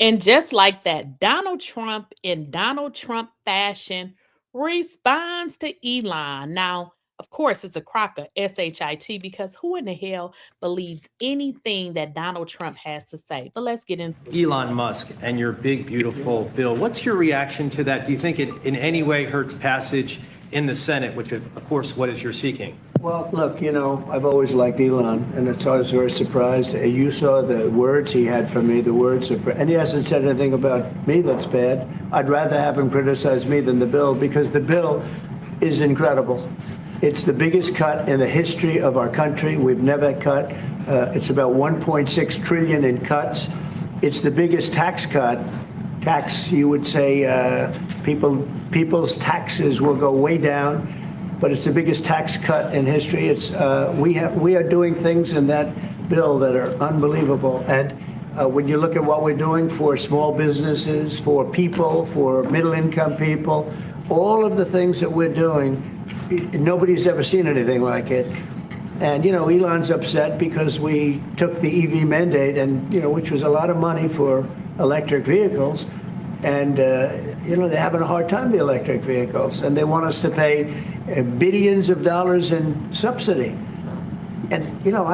And just like that, Donald Trump, in Donald Trump fashion, responds to Elon. Now, of course, it's a crocker, S-H-I-T, because who in the hell believes anything that Donald Trump has to say? But let's get into it. Elon Musk and your big, beautiful bill. What's your reaction to that? Do you think it in any way hurts passage in the Senate, which, of course, what is you're seeking? Well, look, you know, I've always liked Elon, and it's always very surprised. You saw the words he had for me, the words of, and he hasn't said anything about me that's bad. I'd rather have him criticize me than the bill, because the bill is incredible. It's the biggest cut in the history of our country. We've never cut. It's about 1.6 trillion in cuts. It's the biggest tax cut. You would say people's taxes will go way down. But it's the biggest tax cut in history. It's we are doing things in that bill that are unbelievable. And when you look at what we're doing for small businesses, for people, for middle-income people, all of the things that we're doing, nobody's ever seen anything like it. And you know, Elon's upset because we took the EV mandate, and you know, which was a lot of money for electric vehicles. And, you know, they're having a hard time, the electric vehicles, and they want us to pay billions of dollars in subsidy. And, you know,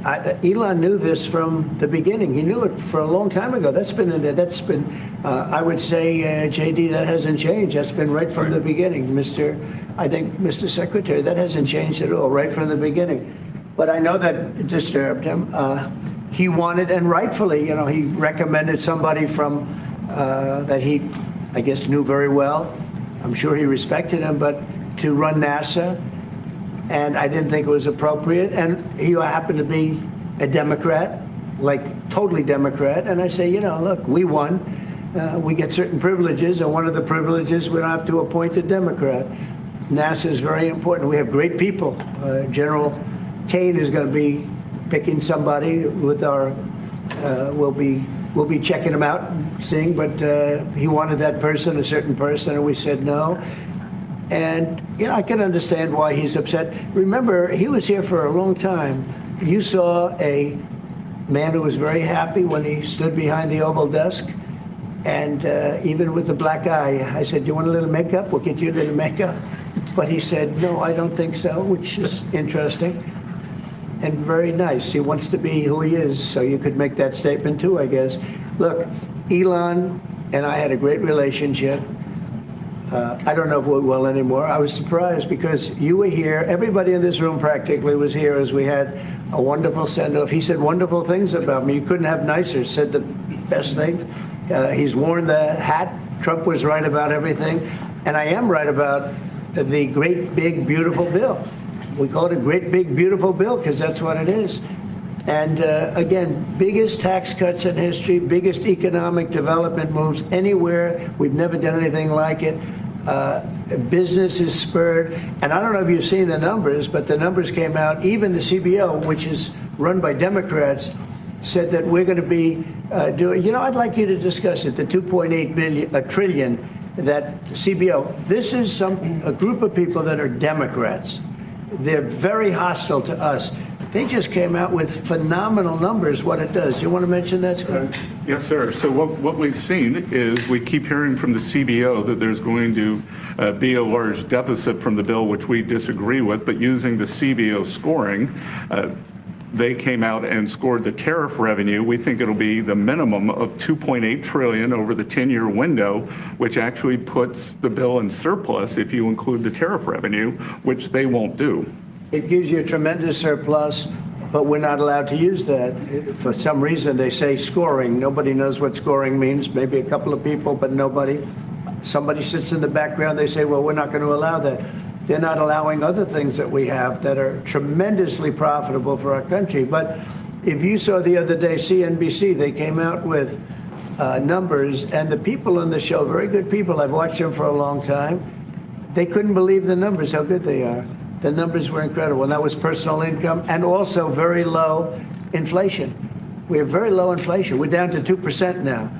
Elon knew this from the beginning. He knew it for a long time ago. That's been in there. That's been, I would say, JD, that hasn't changed. That's been right from the beginning, Mr. Secretary. That hasn't changed at all, right from the beginning. But I know that disturbed him. He wanted, and rightfully, you know, he recommended somebody from that he, I guess, knew very well. I'm sure he respected him, but to run NASA, and I didn't think it was appropriate. And he happened to be a Democrat, like totally Democrat. And I say, you know, look, we won. We get certain privileges, and one of the privileges, we don't have to appoint a Democrat. NASA is very important. We have great people. General Kane is going to be picking somebody with our, we'll be checking him out and seeing, but he wanted that person, a certain person, and we said no. And, you know, I can understand why he's upset. Remember, he was here for a long time. You saw a man who was very happy when he stood behind the Oval desk, and even with the black eye, I said, do you want a little makeup? We'll get you a little makeup. But he said, no, I don't think so, which is interesting. And very nice. He wants to be who he is, so you could make that statement too, I guess. Look, Elon and I had a great relationship. I don't know if we will anymore. I was surprised because you were here. Everybody in this room practically was here as we had a wonderful send-off. He said wonderful things about me. You couldn't have nicer. Said the best things. He's worn the hat. Trump was right about everything. And I am right about the great, big, beautiful bill. We call it a great, big, beautiful bill because that's what it is. And again, biggest tax cuts in history, biggest economic development moves anywhere. We've never done anything like it. Business is spurred. And I don't know if you've seen the numbers, but the numbers came out. Even the CBO, which is run by Democrats, said that we're going to be doing, you know, I'd like you to discuss it, the 2.8 trillion that CBO. This is a group of people that are Democrats. They're very hostile to us. They just came out with phenomenal numbers, what it does. You want to mention that, Scott? Yes, sir. So what we've seen is we keep hearing from the CBO that there's going to be a large deficit from the bill, which we disagree with, but using the CBO scoring, they came out and scored the tariff revenue. We think it'll be the minimum of $2.8 trillion over the 10-year window, which actually puts the bill in surplus if you include the tariff revenue, which they won't do. It gives you a tremendous surplus, but we're not allowed to use that. For some reason, they say scoring. Nobody knows what scoring means. Maybe a couple of people, but nobody. Somebody sits in the background. They say, well, we're not going to allow that. They're not allowing other things that we have that are tremendously profitable for our country. But if you saw the other day, CNBC, they came out with numbers, and the people on the show, very good people, I've watched them for a long time, they couldn't believe the numbers, how good they are. The numbers were incredible, and that was personal income and also very low inflation. We have very low inflation. We're down to 2% now,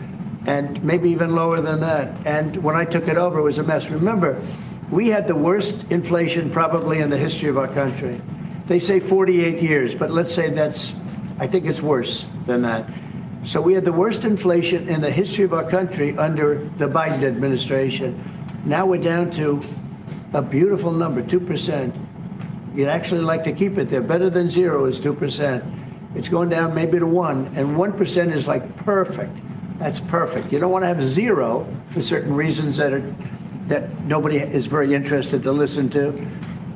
and maybe even lower than that. And when I took it over, it was a mess. Remember, we had the worst inflation probably in the history of our country. They say 48 years, but let's say I think it's worse than that. So we had the worst inflation in the history of our country under the Biden administration. Now we're down to a beautiful number, 2%. You'd actually like to keep it there. Better than zero is 2%. It's going down maybe to 1, and 1% is like perfect. That's perfect. You don't want to have zero for certain reasons that nobody is very interested to listen to.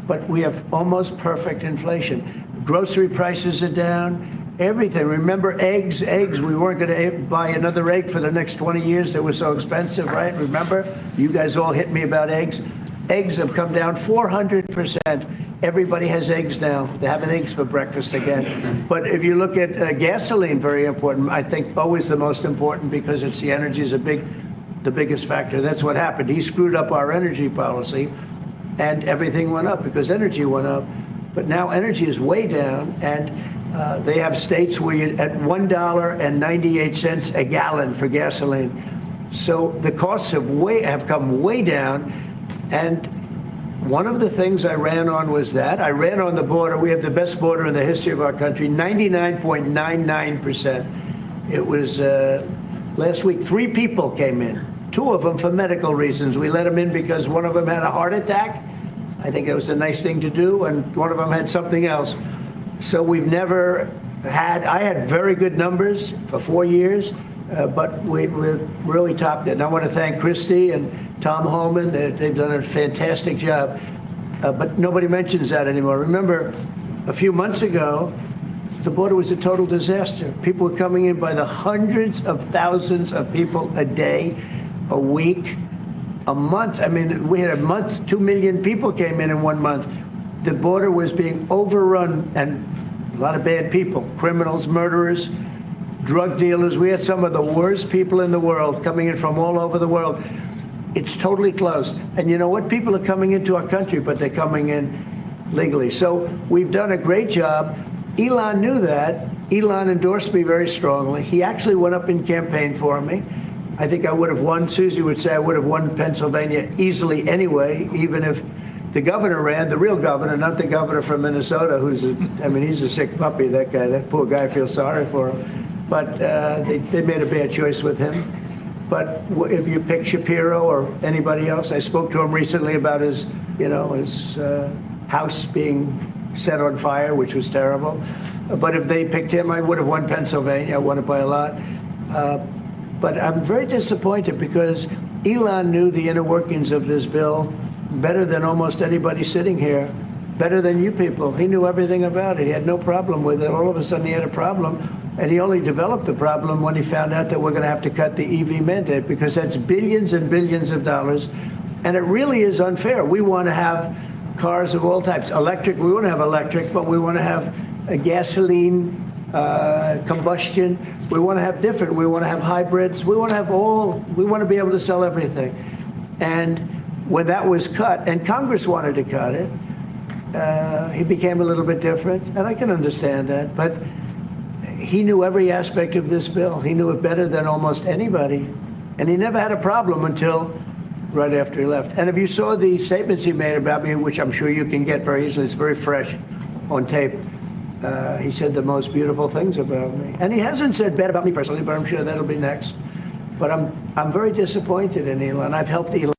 But we have almost perfect inflation. Grocery prices are down. Everything. Remember eggs? Eggs. We weren't going to buy another egg for the next 20 years. They were so expensive, right? Remember? You guys all hit me about eggs. Eggs have come down 400%. Everybody has eggs now. They're having eggs for breakfast again. But if you look at gasoline, very important. I think always the most important because it's the energy is the biggest factor. That's what happened. He screwed up our energy policy, and everything went up because energy went up. But now energy is way down, and they have states where you're at $1.98 a gallon for gasoline. So the costs have come way down. And one of the things I ran on was that. I ran on the border. We have the best border in the history of our country, 99.99%. It was last week, 3 people came in, 2 of them for medical reasons. We let them in because one of them had a heart attack. I think it was a nice thing to do, and one of them had something else. So we've never had, I had very good numbers for 4 years, but we're really topped it. And I want to thank Christie and Tom Homan. They've done a fantastic job. But nobody mentions that anymore. Remember, a few months ago, the border was a total disaster. People were coming in by the hundreds of thousands of people a day, a week, a month. I mean, we had a month, 2 million people came in 1 month. The border was being overrun, and a lot of bad people, criminals, murderers, drug dealers. We had some of the worst people in the world coming in from all over the world. It's totally closed. And you know what? People are coming into our country, but they're coming in legally. So we've done a great job. Elon knew that. Elon endorsed me very strongly. He actually went up and campaigned for me. I think I would have won. Susie would say I would have won Pennsylvania easily anyway, even if the governor ran, the real governor, not the governor from Minnesota, who's, he's a sick puppy, that guy. That poor guy, I feel sorry for him. But they made a bad choice with him. But if you pick Shapiro or anybody else, I spoke to him recently about his house being set on fire, which was terrible. But if they picked him, I would have won Pennsylvania. I won it by a lot. But I'm very disappointed because Elon knew the inner workings of this bill better than almost anybody sitting here, better than you people. He knew everything about it. He had no problem with it. All of a sudden he had a problem, and he only developed the problem when he found out that we're going to have to cut the EV mandate, because that's billions and billions of dollars, and it really is unfair. We want to have cars of all types. Electric, we want to have electric, but we want to have a gasoline, combustion. We want to have different. We want to have hybrids. We want to have all. We want to be able to sell everything. And when that was cut, and Congress wanted to cut it, he became a little bit different, and I can understand that. But he knew every aspect of this bill. He knew it better than almost anybody, and he never had a problem until right after he left. And if you saw the statements he made about me, which I'm sure you can get very easily, it's very fresh on tape. He said the most beautiful things about me, and he hasn't said bad about me personally, but I'm sure that'll be next. But I'm very disappointed in Elon. I've helped Elon.